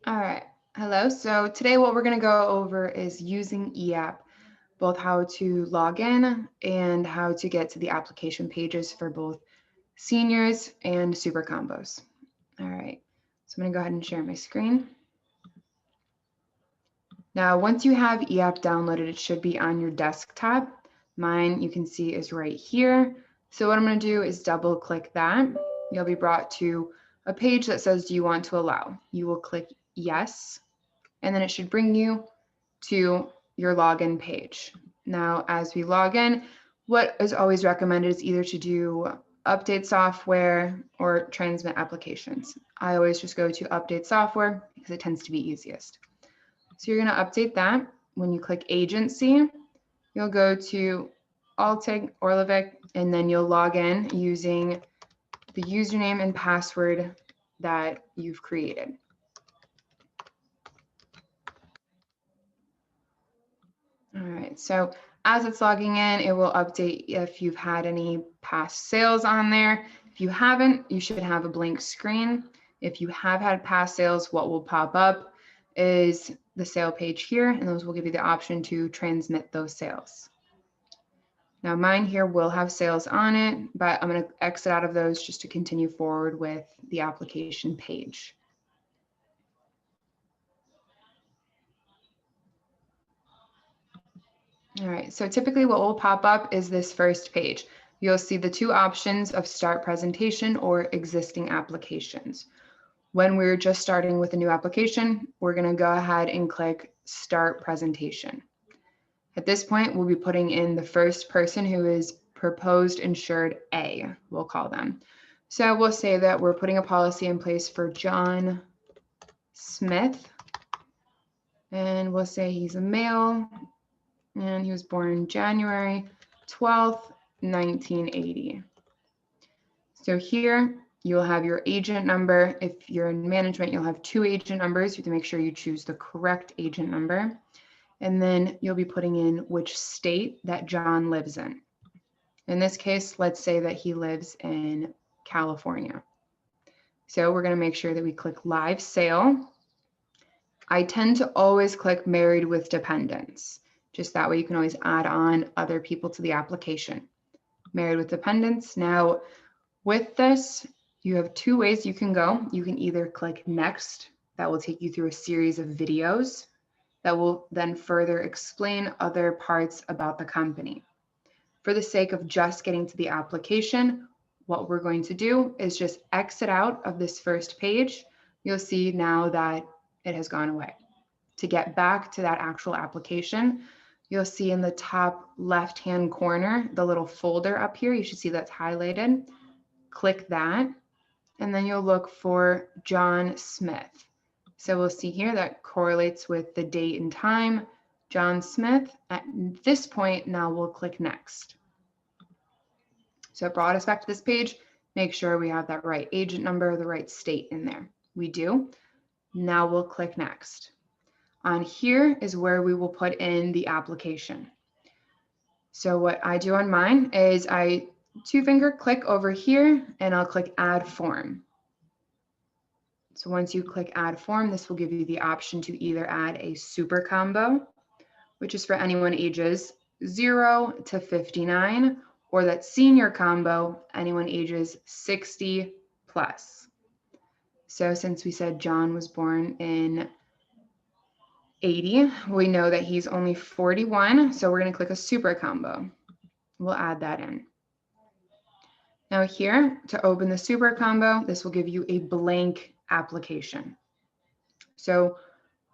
All right, hello. So today what we're going to go over is using eApp, both how to log in and how to get to the application pages for both seniors and super combos. All right, so I'm going to go ahead and share my screen. Now, once you have eApp downloaded, it should be on your desktop. Mine, you can see, is right here. So what I'm going to do is double click that. You'll be brought to a page that says, do you want to allow? You will click yes, and then it should bring you to your login page. Now, as we log in, what is always recommended is either to do update software or transmit applications. I always just go to update software because it tends to be easiest. So you're going to update that. When you click agency, you'll go to Altig Orlovic, and then you'll log in using the username and password that you've created. All right, so as it's logging in, it will update if you've had any past sales on there. If you haven't, you should have a blank screen. If you have had past sales, what will pop up is the sale page here, and those will give you the option to transmit those sales. Now mine here will have sales on it, but I'm going to exit out of those just to continue forward with the application page. All right, so typically what will pop up is this first page. You'll see the two options of start presentation or existing applications. When we're just starting with a new application, we're going to go ahead and click start presentation. At this point, we'll be putting in the first person who is proposed insured A, we'll call them. So we'll say that we're putting a policy in place for John Smith, and we'll say he's a male, and he was born January 12th, 1980. So here you'll have your agent number. If you're in management, you'll have two agent numbers. You have to make sure you choose the correct agent number. And then you'll be putting in which state that John lives in. In this case, let's say that he lives in California. So we're going to make sure that we click live sale. I tend to always click married with dependents. Just that way you can always add on other people to the application. Married with dependents. Now, with this, you have two ways you can go. You can either click next. That will take you through a series of videos that will then further explain other parts about the company. For the sake of just getting to the application, what we're going to do is just exit out of this first page. You'll see now that it has gone away. To get back to that actual application, you'll see in the top left-hand corner, the little folder up here, you should see that's highlighted. Click that, and then you'll look for John Smith. So we'll see here that correlates with the date and time, John Smith. At this point, now we'll click next. So it brought us back to this page. Make sure we have that right agent number, the right state in there. We do. Now we'll click next. On here is where we will put in the application. So what I do on mine is I two-finger click over here and I'll click add form. So once you click add form, this will give you the option to either add a super combo, which is for anyone ages 0 to 59, or that senior combo, anyone ages 60 plus. So since we said John was born in 80, we know that he's only 41, so we're going to click a super combo. We'll add that in. Now here, to open the super combo, this will give you a blank application. So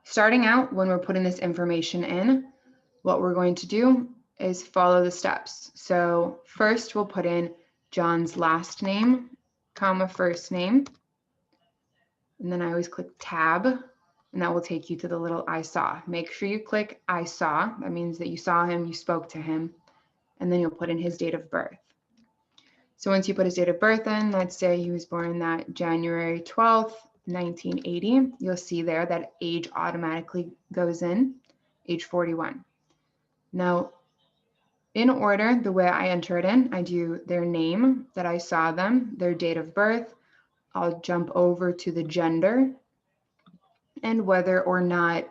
starting out, when we're putting this information in, what we're going to do is follow the steps. So first we'll put in John's last name, comma, first name. And then I always click tab, and that will take you to the little I saw. Make sure you click I saw. That means that you saw him, you spoke to him, and then you'll put in his date of birth. So once you put his date of birth in, let's say he was born that January 12th, 1980, you'll see there that age automatically goes in, age 41. Now, in order, the way I enter it in, I do their name that I saw them, their date of birth. I'll jump over to the gender, and whether or not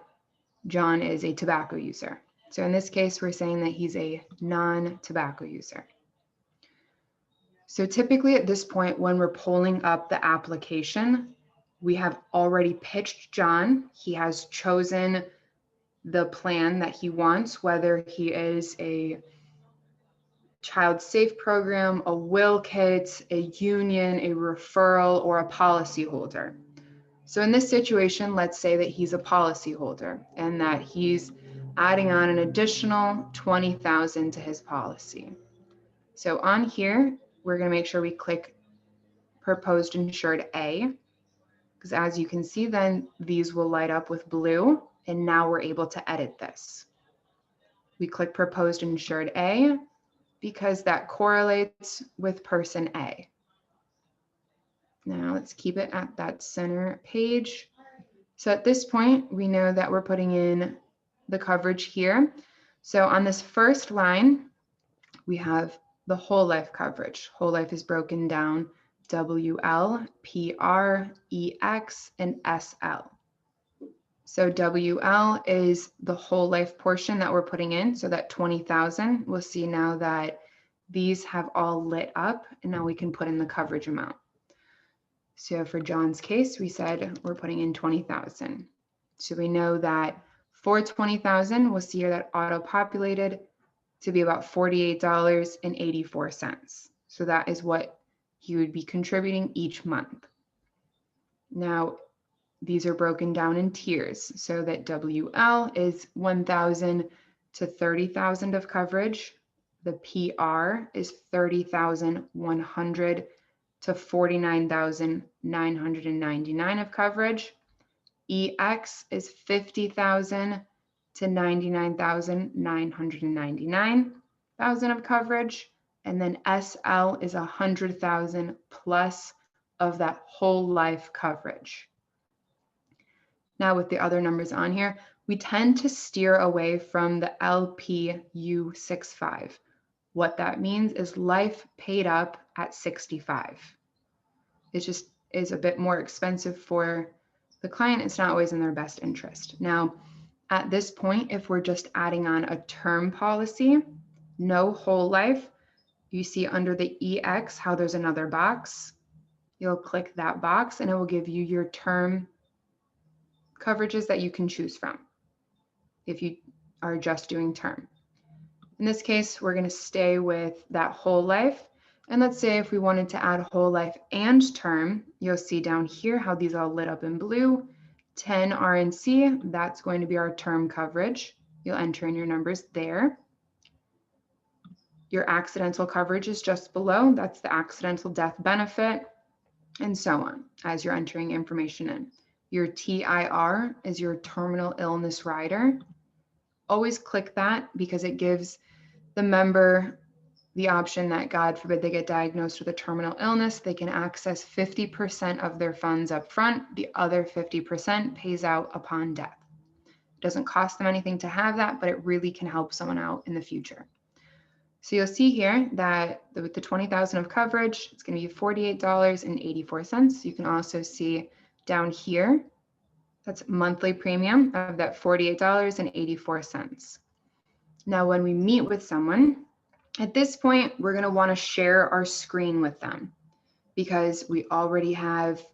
John is a tobacco user. So in this case, we're saying that he's a non-tobacco user. So typically at this point, when we're pulling up the application, we have already pitched John. He has chosen the plan that he wants, whether he is a child safe program, a will kit, a union, a referral, or a policy holder. So in this situation, let's say that he's a policy holder and that he's adding on an additional $20,000 to his policy. So on here, we're going to make sure we click Proposed Insured A, because as you can see, then these will light up with blue, and now we're able to edit this. We click Proposed Insured A because that correlates with person A. Now let's keep it at that center page. So at this point, we know that we're putting in the coverage here. So on this first line, we have the whole life coverage. Whole life is broken down WL, PR, EX, and SL. So WL is the whole life portion that we're putting in. So that 20,000, we'll see now that these have all lit up, and now we can put in the coverage amount. So for John's case, we said we're putting in 20,000. So we know that for 20,000, we'll see here that auto-populated to be about $48.84. So that is what he would be contributing each month. Now, these are broken down in tiers so that WL is 1,000 to 30,000 of coverage. The PR is 30,100 to 49,999 of coverage. EX is 50,000 to 99,999 of coverage. And then SL is 100,000 plus of that whole life coverage. Now with the other numbers on here, we tend to steer away from the LPU65. What that means is life paid up at 65. It just is a bit more expensive for the client. It's not always in their best interest. Now, at this point, if we're just adding on a term policy, no whole life, you see under the EX how there's another box. You'll click that box and it will give you your term coverages that you can choose from if you are just doing term. In this case, we're going to stay with that whole life. And let's say if we wanted to add whole life and term, you'll see down here how these all lit up in blue. 10 RNC, that's going to be our term coverage. You'll enter in your numbers there. Your accidental coverage is just below. That's the accidental death benefit, and so on as you're entering information in. Your TIR is your terminal illness rider. Always click that because it gives the member the option that, God forbid, they get diagnosed with a terminal illness, they can access 50% of their funds up front. The other 50% pays out upon death. It doesn't cost them anything to have that, but it really can help someone out in the future. So you'll see here that with the 20,000 of coverage, it's going to be $48.84. You can also see down here, that's monthly premium of that $48.84. Now, when we meet with someone, at this point, we're going to want to share our screen with them because we already have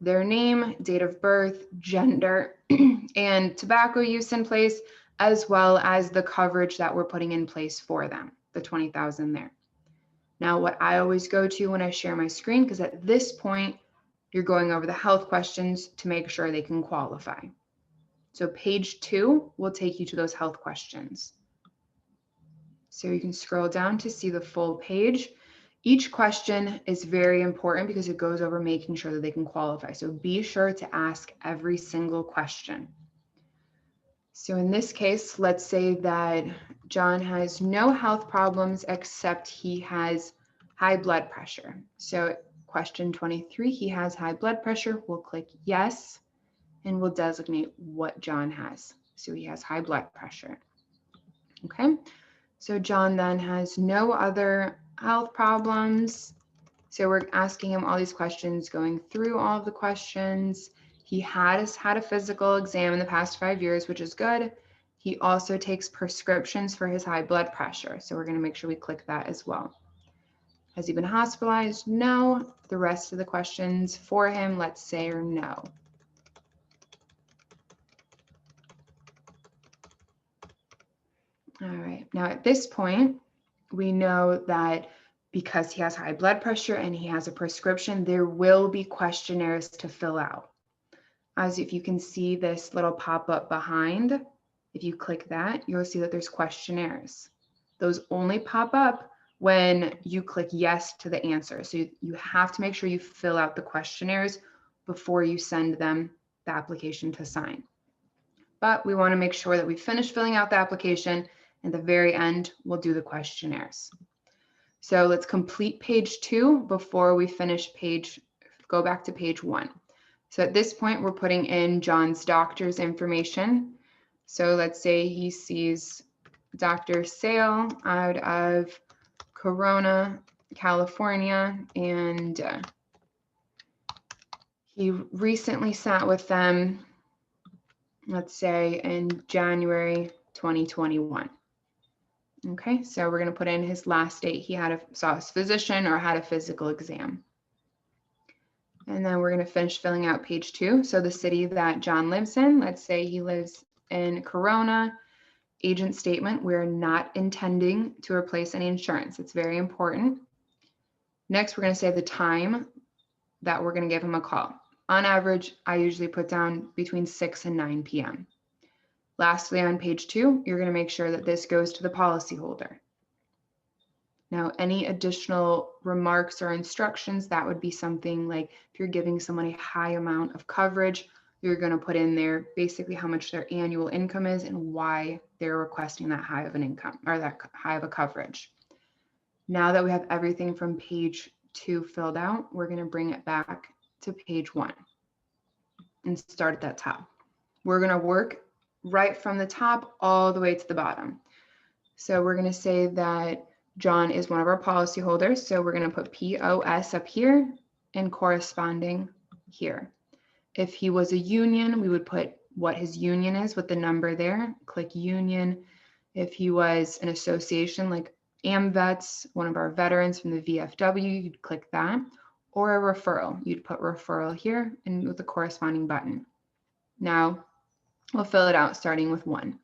their name, date of birth, gender, and tobacco use in place, as well as the coverage that we're putting in place for them, the 20,000 there. Now, what I always go to when I share my screen, because at this point, you're going over the health questions to make sure they can qualify. So page 2 will take you to those health questions. So you can scroll down to see the full page. Each question is very important because it goes over making sure that they can qualify. So be sure to ask every single question. So in this case, let's say that John has no health problems except he has high blood pressure. So question 23, he has high blood pressure. We'll click yes, and we'll designate what John has. So he has high blood pressure. Okay. So John then has no other health problems. So we're asking him all these questions, going through all of the questions. He has had a physical exam in the past 5 years, which is good. He also takes prescriptions for his high blood pressure. So we're going to make sure we click that as well. Has he been hospitalized? No. The rest of the questions for him, let's say, are no. All right. Now at this point, we know that because he has high blood pressure and he has a prescription, there will be questionnaires to fill out. As if you can see this little pop-up behind, if you click that, you'll see that there's questionnaires. Those only pop up when you click yes to the answer. So you have to make sure you fill out the questionnaires before you send them the application to sign. But we want to make sure that we finish filling out the application. At the very end, we'll do the questionnaires. So let's complete page 2 before we finish go back to page 1. So at this point, we're putting in John's doctor's information. So let's say he sees Dr. Sale out of Corona, California, and he recently sat with them, let's say in January 2021. Okay, so we're going to put in his last date he saw his physician or had a physical exam. And then we're going to finish filling out page 2. So the city that John lives in, let's say he lives in Corona. Agent statement, we're not intending to replace any insurance. It's very important. Next, we're going to say the time that we're going to give him a call. On average, I usually put down between 6 and 9 p.m. Lastly, on page 2, you're going to make sure that this goes to the policyholder. Now, any additional remarks or instructions, that would be something like if you're giving someone a high amount of coverage, you're going to put in there basically how much their annual income is and why they're requesting that high of an income or that high of a coverage. Now that we have everything from page 2 filled out, we're going to bring it back to page 1 and start at that top. We're going to work right from the top all the way to the bottom. So we're going to say that John is one of our policyholders. So we're going to put POS up here and corresponding here. If he was a union, we would put what his union is with the number there, click union. If he was an association like AmVets, one of our veterans from the VFW, you'd click that, or a referral. You'd put referral here and with the corresponding button. Now we'll fill it out starting with 1.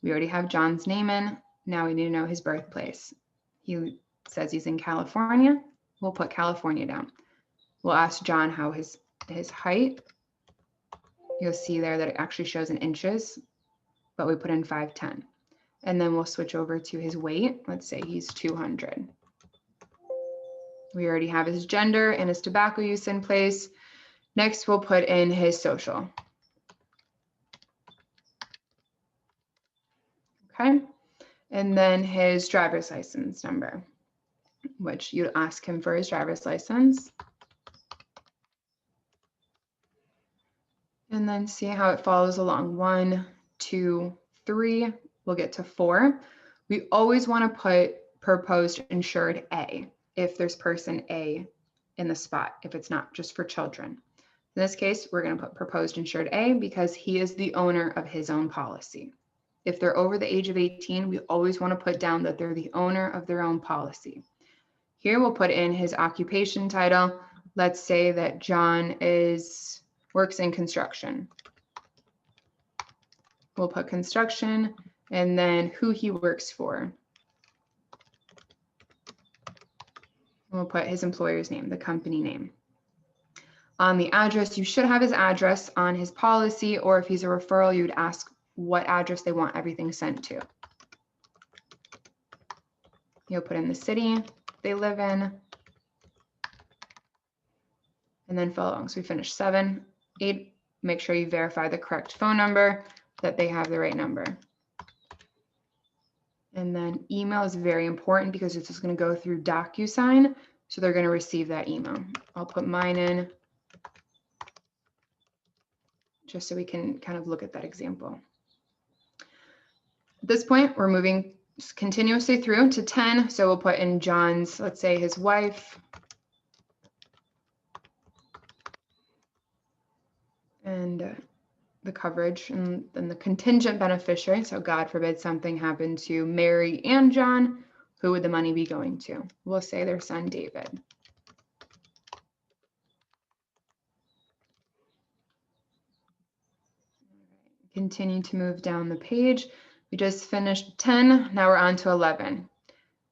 We already have John's name in. Now we need to know his birthplace. He says he's in California. We'll put California down. We'll ask John how his height. You'll see there that it actually shows in inches, but we put in 5'10". And then we'll switch over to his weight. Let's say he's 200. We already have his gender and his tobacco use in place. Next, we'll put in his social. Okay. And then his driver's license number, which you ask him for his driver's license. And then see how it follows along. 1, 2, 3, we'll get to 4. We always want to put proposed insured A if there's person A in the spot, if it's not just for children. In this case, we're going to put proposed insured A because he is the owner of his own policy. If they're over the age of 18, we always want to put down that they're the owner of their own policy. Here we'll put in his occupation title. Let's say that John works in construction. We'll put construction and then who he works for. We'll put his employer's name, the company name. On the address, you should have his address on his policy, or if he's a referral, you'd ask what address they want everything sent to. You'll put in the city they live in, and then fill along. So we finished 7, 8, make sure you verify the correct phone number, that they have the right number. And then email is very important because it's just going to go through DocuSign, so they're going to receive that email. I'll put mine in just so we can kind of look at that example. At this point, we're moving continuously through to 10. So we'll put in John's, let's say his wife. and the coverage, and then the contingent beneficiary. So God forbid something happened to Mary and John, who would the money be going to? We'll say their son David. Continue to move down the page. We just finished 10. Now we're on to 11.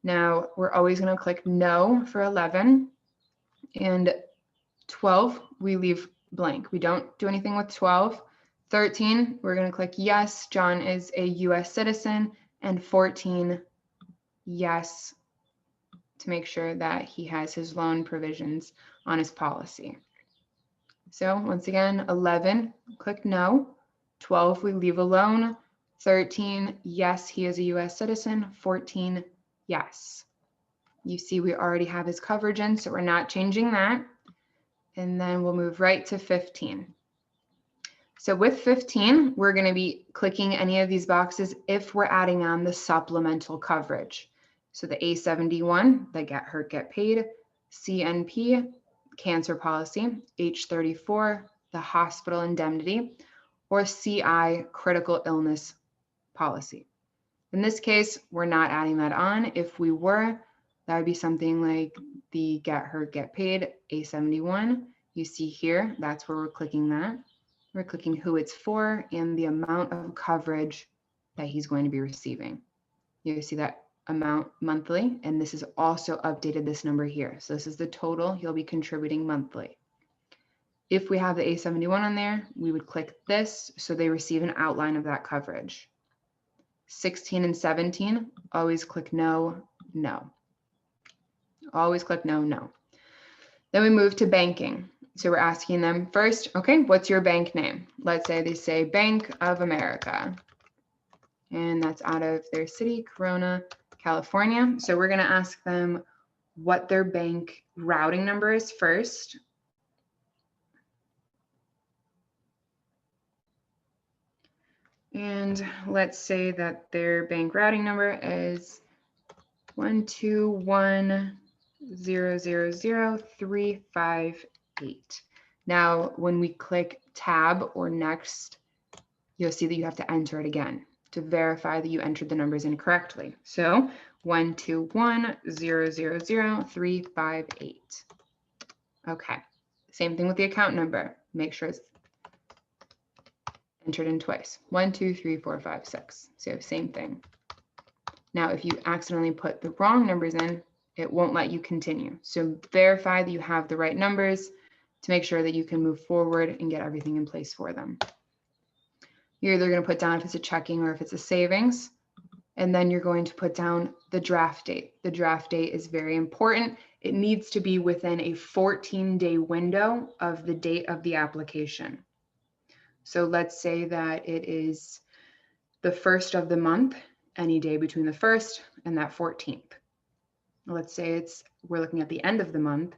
Now we're always going to click no for 11, and 12 we leave blank. We don't do anything with 12. 13 we're going to click yes, John is a US citizen, and 14 yes, to make sure that he has his loan provisions on his policy. So once again, 11 click no, 12 we leave alone, 13 yes, he is a US citizen, 14 yes. You see we already have his coverage in, so we're not changing that. And then we'll move right to 15. So with 15, we're going to be clicking any of these boxes if we're adding on the supplemental coverage. So the A71, the get hurt, get paid, CNP, cancer policy, H34, the hospital indemnity, or CI, critical illness policy. In this case, we're not adding that on. If we were, that would be something like the get hurt, get paid, A71. You see here, that's where we're clicking that. We're clicking who it's for and the amount of coverage that he's going to be receiving. You see that amount monthly, and this is also updated, this number here. So this is the total he'll be contributing monthly. If we have the A71 on there, we would click this so they receive an outline of that coverage. 16 and 17, always click no, no. Always click no, no. Then we move to banking. So we're asking them first, okay, what's your bank name? Let's say they say Bank of America, and that's out of their city, Corona, California. So we're going to ask them what their bank routing number is first. And let's say that their bank routing number is 121000358. Now, when we click tab or next, you'll see that you have to enter it again to verify that you entered the numbers incorrectly. So 121000358. Okay, same thing with the account number. Make sure it's entered in twice. 1, 2, 3, 4, 5, 6. So same thing. Now, if you accidentally put the wrong numbers in, it won't let you continue. So verify that you have the right numbers to make sure that you can move forward and get everything in place for them. You're either going to put down if it's a checking or if it's a savings, and then you're going to put down the draft date. The draft date is very important. It needs to be within a 14-day window of the date of the application. So let's say that it is the 1st of the month, any day between the 1st and that 14th. Let's say we're looking at the end of the month,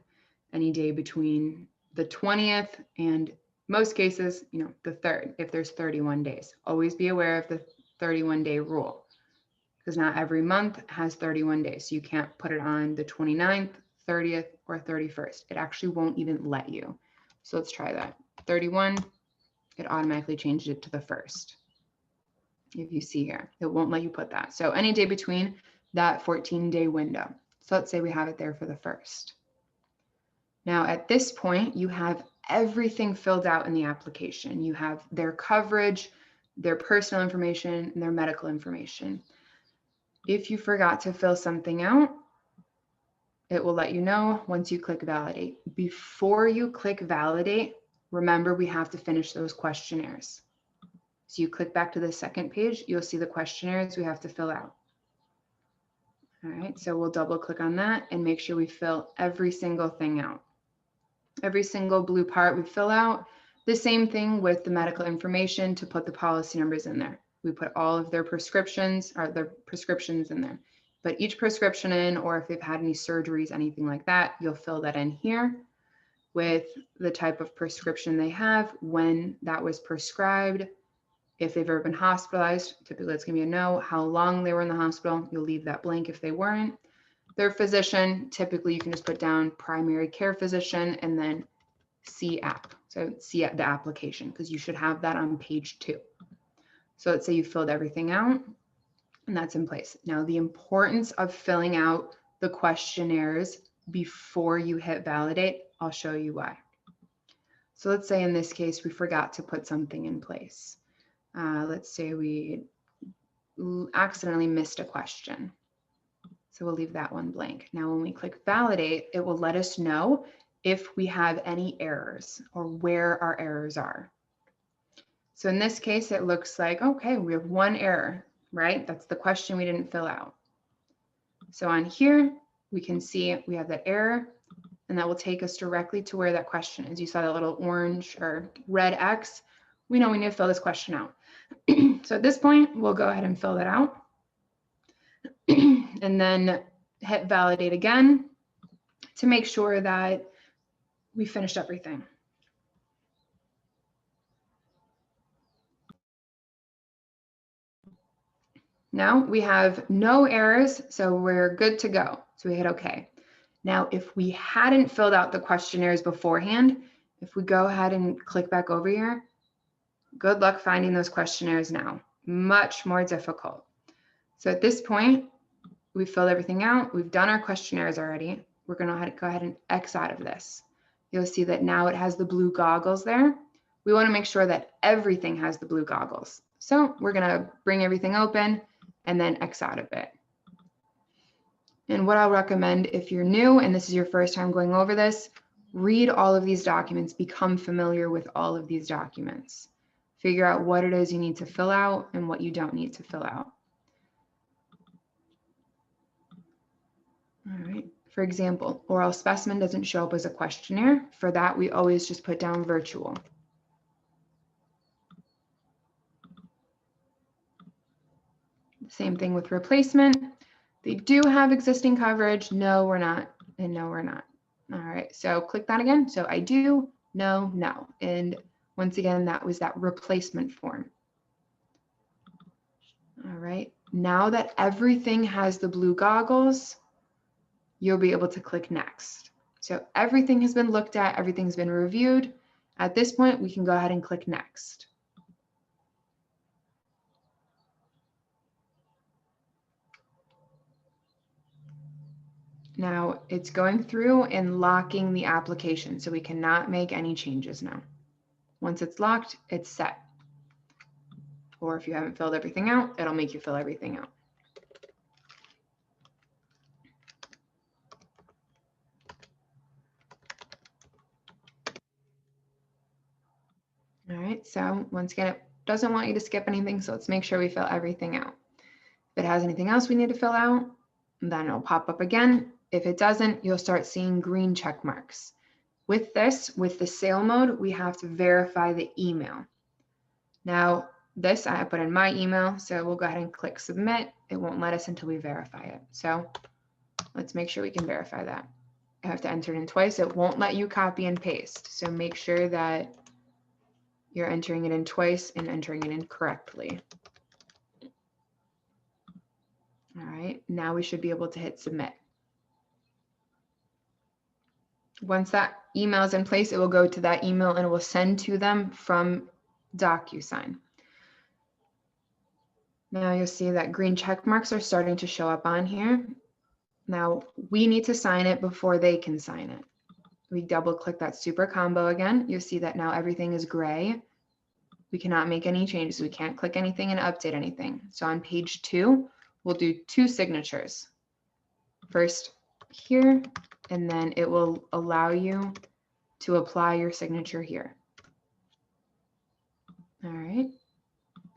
any day between the 20th and most cases, the 3rd, if there's 31 days. Always be aware of the 31-day rule, because not every month has 31 days. So you can't put it on the 29th, 30th, or 31st. It actually won't even let you. So let's try that. 31, it automatically changed it to the 1st. If you see here, it won't let you put that. So any day between that 14-day window. So let's say we have it there for the 1st. Now at this point, you have everything filled out in the application. You have their coverage, their personal information, and their medical information. If you forgot to fill something out, it will let you know once you click validate. Before you click validate, remember we have to finish those questionnaires. So you click back to the second page, you'll see the questionnaires we have to fill out. All right, so we'll double click on that and make sure we fill every single thing out. Every single blue part we fill out. The same thing with the medical information to put the policy numbers in there. We put all of their prescriptions in there. But each prescription in, or if they've had any surgeries, anything like that, you'll fill that in here with the type of prescription they have, when that was prescribed, if they've ever been hospitalized, typically it's going to be a no, how long they were in the hospital, you'll leave that blank if they weren't. Their physician, typically you can just put down primary care physician and then eApp. So see the application, because you should have that on page 2. So let's say you filled everything out and that's in place. Now the importance of filling out the questionnaires before you hit validate, I'll show you why. So let's say in this case, we forgot to put something in place. Let's say we accidentally missed a question. So we'll leave that one blank. Now, when we click validate, it will let us know if we have any errors or where our errors are. So in this case, it looks like, okay, we have one error, right? That's the question we didn't fill out. So on here, we can see we have that error, and that will take us directly to where that question is. You saw that little orange or red X. We know we need to fill this question out. So at this point, we'll go ahead and fill that out. And then hit validate again to make sure that we finished everything. Now we have no errors, so we're good to go. So we hit OK. Now, if we hadn't filled out the questionnaires beforehand, if we go ahead and click back over here, good luck finding those questionnaires now. Much more difficult. So at this point, we've filled everything out. We've done our questionnaires already. We're going to go ahead and X out of this. You'll see that now it has the blue goggles there. We want to make sure that everything has the blue goggles. So we're going to bring everything open and then X out of it. And what I'll recommend if you're new and this is your first time going over this, read all of these documents, become familiar with all of these documents. Figure out what it is you need to fill out and what you don't need to fill out. All right. For example, oral specimen doesn't show up as a questionnaire. For that, we always just put down virtual. Same thing with replacement. They do have existing coverage. No, we're not. And no, we're not. All right. So click that again. So I do, no, no. And once again, that was that replacement form. All right. Now that everything has the blue goggles, you'll be able to click next. So everything has been looked at, everything's been reviewed. At this point, we can go ahead and click next. Now it's going through and locking the application, so we cannot make any changes now. Once it's locked, it's set. Or if you haven't filled everything out, it'll make you fill everything out. All right, so once again, it doesn't want you to skip anything, so let's make sure we fill everything out. If it has anything else we need to fill out, then it'll pop up again. If it doesn't, you'll start seeing green check marks. With this, with the sale mode, we have to verify the email. Now, this I put in my email, so we'll go ahead and click submit. It won't let us until we verify it. So let's make sure we can verify that. I have to enter it in twice. It won't let you copy and paste. So make sure that you're entering it in twice and entering it in correctly. All right, now we should be able to hit submit. Once that email is in place, it will go to that email and it will send to them from DocuSign. Now you'll see that green check marks are starting to show up on here. Now we need to sign it before they can sign it. We double click that super combo again. You'll see that now everything is gray. We cannot make any changes. We can't click anything and update anything. So on page 2, we'll do 2 signatures. First here, and then it will allow you to apply your signature here. All right,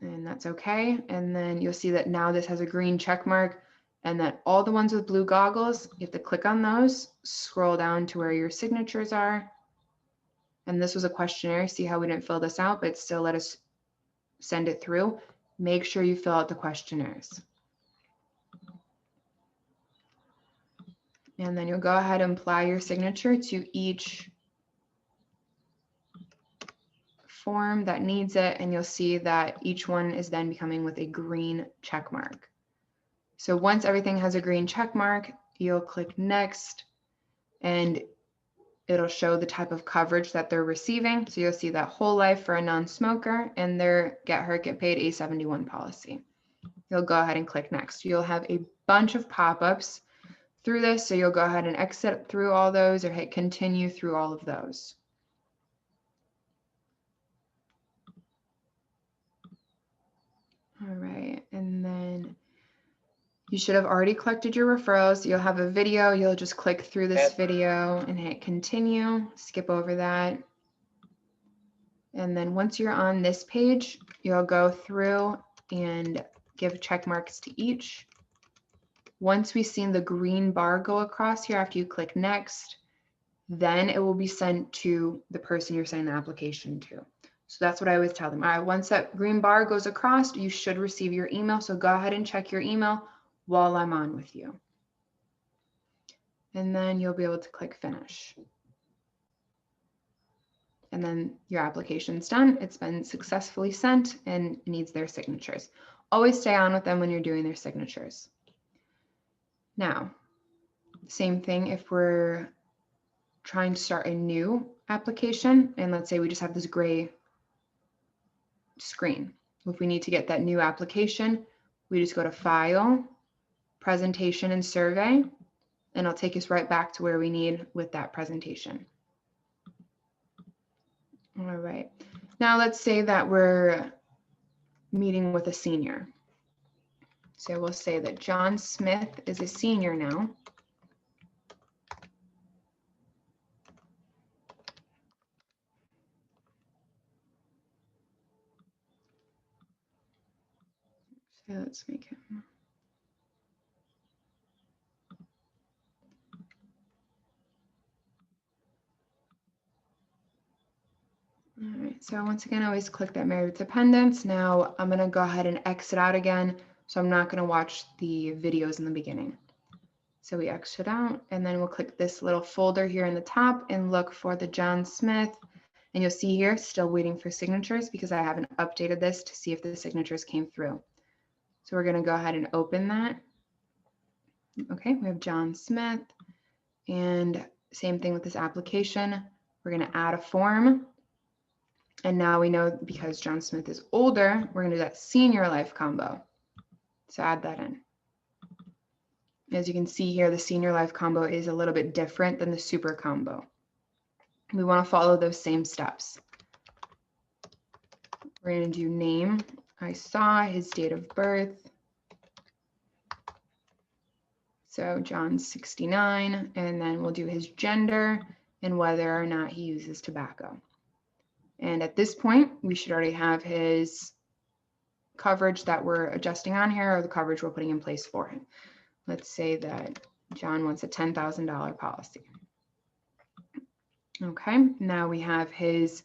and that's okay. And then you'll see that now this has a green check mark, and that all the ones with blue goggles, you have to click on those, scroll down to where your signatures are. And this was a questionnaire. See how we didn't fill this out, but it still let us send it through. Make sure you fill out the questionnaires. And then you'll go ahead and apply your signature to each form that needs it, and you'll see that each one is then becoming with a green check mark. So once everything has a green check mark, you'll click next, and it'll show the type of coverage that they're receiving. So you'll see that whole life for a non-smoker and their Get Hurt, Get Paid A71 policy. You'll go ahead and click next. You'll have a bunch of pop-ups through this. So you'll go ahead and exit through all those or hit continue through all of those. All right, and then you should have already collected your referrals. You'll have a video. You'll just click through this video and hit continue, skip over that. And then once you're on this page, you'll go through and give check marks to each. Once we've seen the green bar go across here after you click next, then it will be sent to the person you're sending the application to. So that's what I always tell them. All right, once that green bar goes across, you should receive your email. So go ahead and check your email while I'm on with you. And then you'll be able to click finish. And then your application's done. It's been successfully sent and needs their signatures. Always stay on with them when you're doing their signatures. Now, same thing if we're trying to start a new application, and let's say we just have this gray screen. If we need to get that new application, we just go to File, Presentation and Survey, and it'll take us right back to where we need with that presentation. All right, now let's say that we're meeting with a senior. So we'll say that John Smith is a senior now. So let's make it. All right, so once again, I always click that married with dependents. Now I'm going to go ahead and exit out again. So I'm not going to watch the videos in the beginning. So we exit out and then we'll click this little folder here in the top and look for the John Smith. And you'll see here, still waiting for signatures because I haven't updated this to see if the signatures came through. So we're going to go ahead and open that. Okay, we have John Smith. And same thing with this application. We're going to add a form. And now we know because John Smith is older, we're going to do that senior life combo. So add that in. As you can see here, the senior life combo is a little bit different than the super combo. We want to follow those same steps. We're going to do name. I saw his date of birth. So John's 69, and then we'll do his gender and whether or not he uses tobacco. And at this point, we should already have his coverage that we're adjusting on here, or the coverage we're putting in place for him. Let's say that John wants a $10,000 policy. Okay, now we have his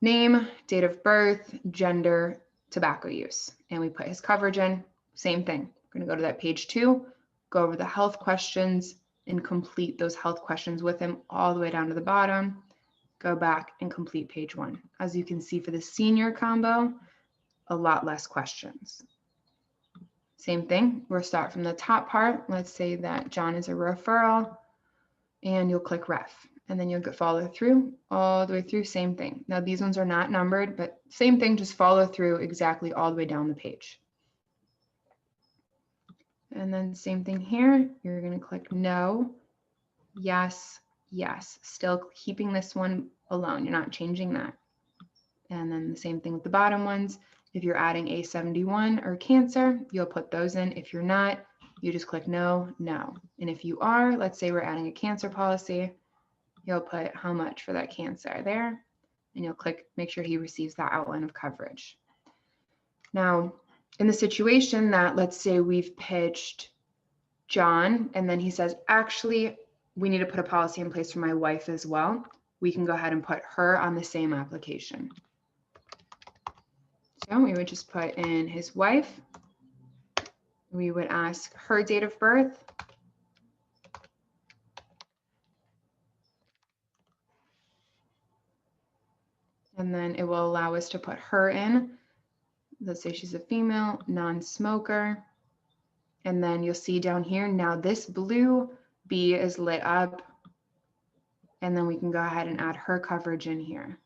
name, date of birth, gender, tobacco use, and we put his coverage in. Same thing. We're going to go to that page 2, go over the health questions and complete those health questions with him all the way down to the bottom. Go back and complete page 1. As you can see for the senior combo, a lot less questions. Same thing, we'll start from the top part. Let's say that John is a referral and you'll click ref and then you'll follow through all the way through, same thing. Now these ones are not numbered, but same thing, just follow through exactly all the way down the page. And then same thing here, you're gonna click no, yes, yes, still keeping this one alone, you're not changing that. And then the same thing with the bottom ones. If you're adding A71 or cancer, you'll put those in. If you're not, you just click no, no. And if you are, let's say we're adding a cancer policy, you'll put how much for that cancer there, and you'll click make sure he receives that outline of coverage. Now, in the situation that let's say we've pitched John, and then he says, actually, we need to put a policy in place for my wife as well. We can go ahead and put her on the same application. So we would just put in his wife. We would ask her date of birth. And then it will allow us to put her in. Let's say she's a female, non-smoker. And then you'll see down here, now this blue B is lit up And then we can go ahead and add her coverage in here.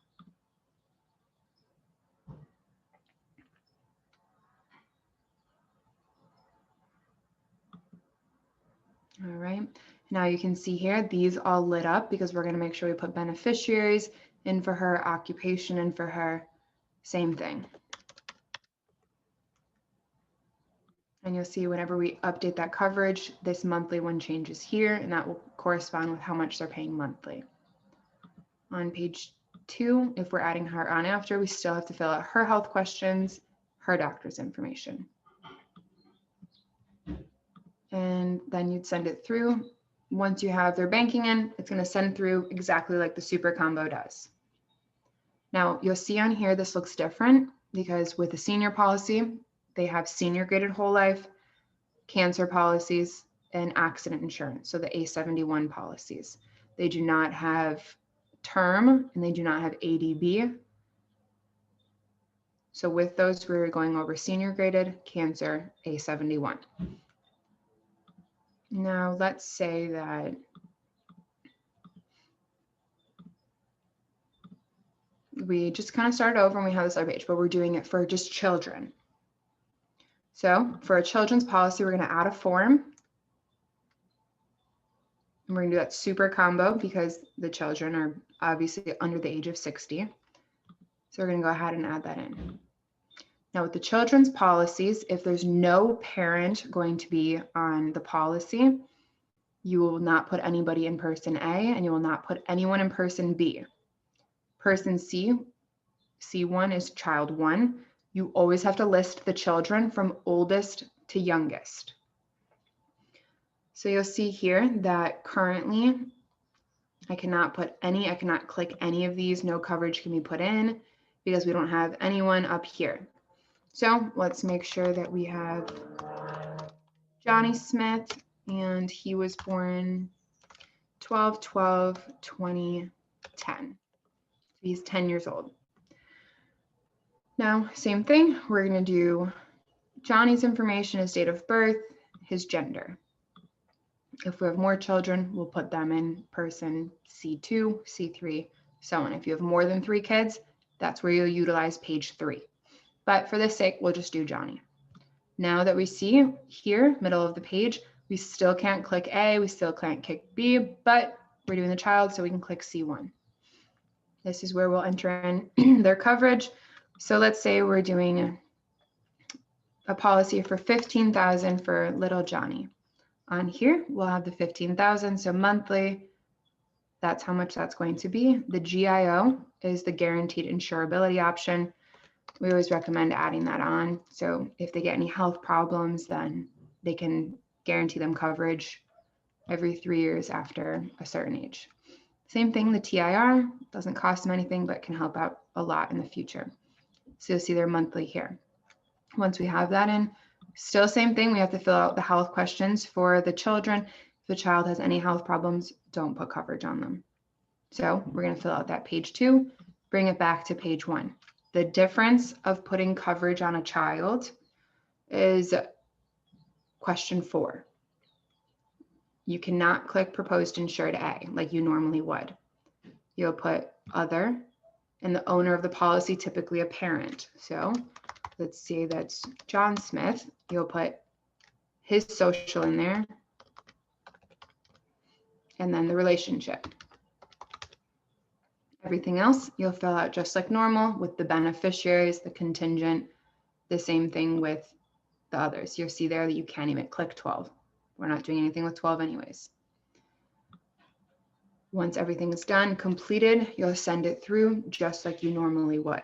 All right, now you can see here, these all lit up because we're going to make sure we put beneficiaries in for her, occupation in for her, same thing. And you'll see whenever we update that coverage, this monthly one changes here, and that will correspond with how much they're paying monthly. On page 2, if we're adding her on after, we still have to fill out her health questions, her doctor's information. And then you'd send it through. Once you have their banking in, it's going to send through exactly like the super combo does. Now you'll see on here, this looks different because with the senior policy, they have senior graded whole life, cancer policies, and accident insurance. So the A71 policies. They do not have term and they do not have ADB. So with those, we're going over senior graded, cancer, A71. Now let's say that we just kind of started over and we have this other page, but we're doing it for just children. So for a children's policy, we're going to add a form. And we're going to do that super combo because the children are obviously under the age of 60. So we're going to go ahead and add that in. Now with the children's policies, if there's no parent going to be on the policy, you will not put anybody in person A and you will not put anyone in person B. Person C, C1 is child 1. You always have to list the children from oldest to youngest. So you'll see here that currently I cannot click any of these. No coverage can be put in because we don't have anyone up here. So let's make sure that we have Johnny Smith, and he was born 12/12/2010. He's 10 years old. Now, same thing, we're going to do Johnny's information, his date of birth, his gender. If we have more children, we'll put them in person C2, C3, so on. If you have more than 3 kids, that's where you'll utilize page 3. But for this sake, we'll just do Johnny. Now that we see here, middle of the page, we still can't click A, we still can't click B, but we're doing the child, so we can click C1. This is where we'll enter in their coverage. So let's say we're doing a policy for $15,000 for little Johnny. On here, we'll have the $15,000, so monthly, that's how much that's going to be. The GIO is the guaranteed insurability option. We always recommend adding that on. So if they get any health problems, then they can guarantee them coverage every 3 years after a certain age. Same thing, the TIR doesn't cost them anything, but can help out a lot in the future. So you'll see their monthly here. Once we have that in, still same thing, we have to fill out the health questions for the children. If the child has any health problems, don't put coverage on them. So we're going to fill out that page 2, bring it back to page 1. The difference of putting coverage on a child is question 4. You cannot click proposed insured A like you normally would. You'll put other, and the owner of the policy, typically a parent. So let's say that's John Smith. You'll put his social in there, and then the relationship. Everything else you'll fill out just like normal with the beneficiaries, the contingent, the same thing with the others. You'll see there that you can't even click 12. We're not doing anything with 12 anyways. Once everything is done, completed, you'll send it through just like you normally would.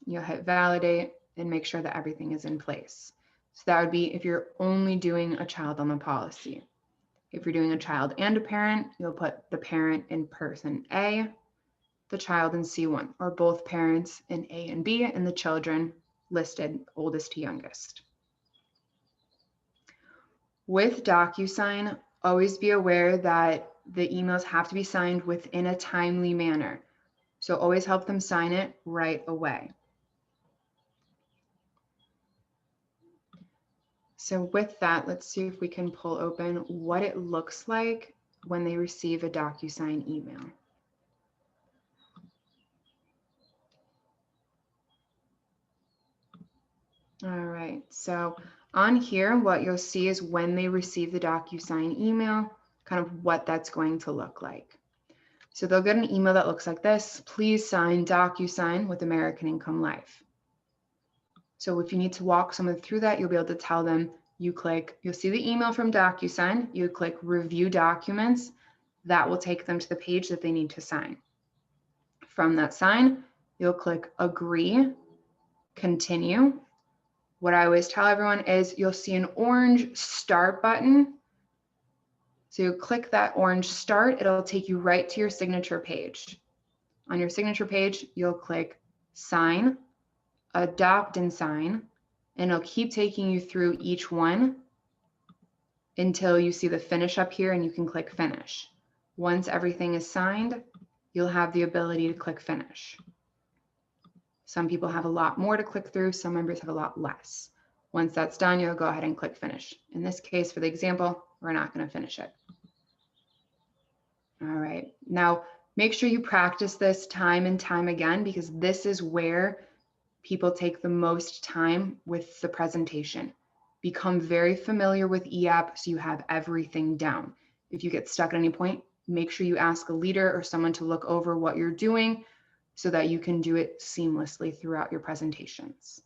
You'll hit validate and make sure that everything is in place. So that would be if you're only doing a child on the policy. If you're doing a child and a parent, you'll put the parent in person A, the child in C1, or both parents in A and B, and the children listed oldest to youngest. With DocuSign, always be aware that the emails have to be signed within a timely manner. So always help them sign it right away. So with that, let's see if we can pull open what it looks like when they receive a DocuSign email. All right, so on here, what you'll see is when they receive the DocuSign email, kind of what that's going to look like. So they'll get an email that looks like this: please sign DocuSign with American Income Life. So if you need to walk someone through that, you'll be able to tell them, you'll see the email from DocuSign, you click review documents, that will take them to the page that they need to sign. From that sign, you'll click agree, continue. What I always tell everyone is you'll see an orange start button. So you click that orange start, it'll take you right to your signature page. On your signature page, you'll click sign, adopt and sign, and it'll keep taking you through each one until you see the finish up here and you can click finish. Once everything is signed, you'll have the ability to click finish. Some people have a lot more to click through, some members have a lot less. Once that's done, you'll go ahead and click finish. In this case, for the example, we're not going to finish it. All right, now make sure you practice this time and time again, because this is where people take the most time with the presentation. Become very familiar with eApp so you have everything down. If you get stuck at any point, make sure you ask a leader or someone to look over what you're doing so that you can do it seamlessly throughout your presentations.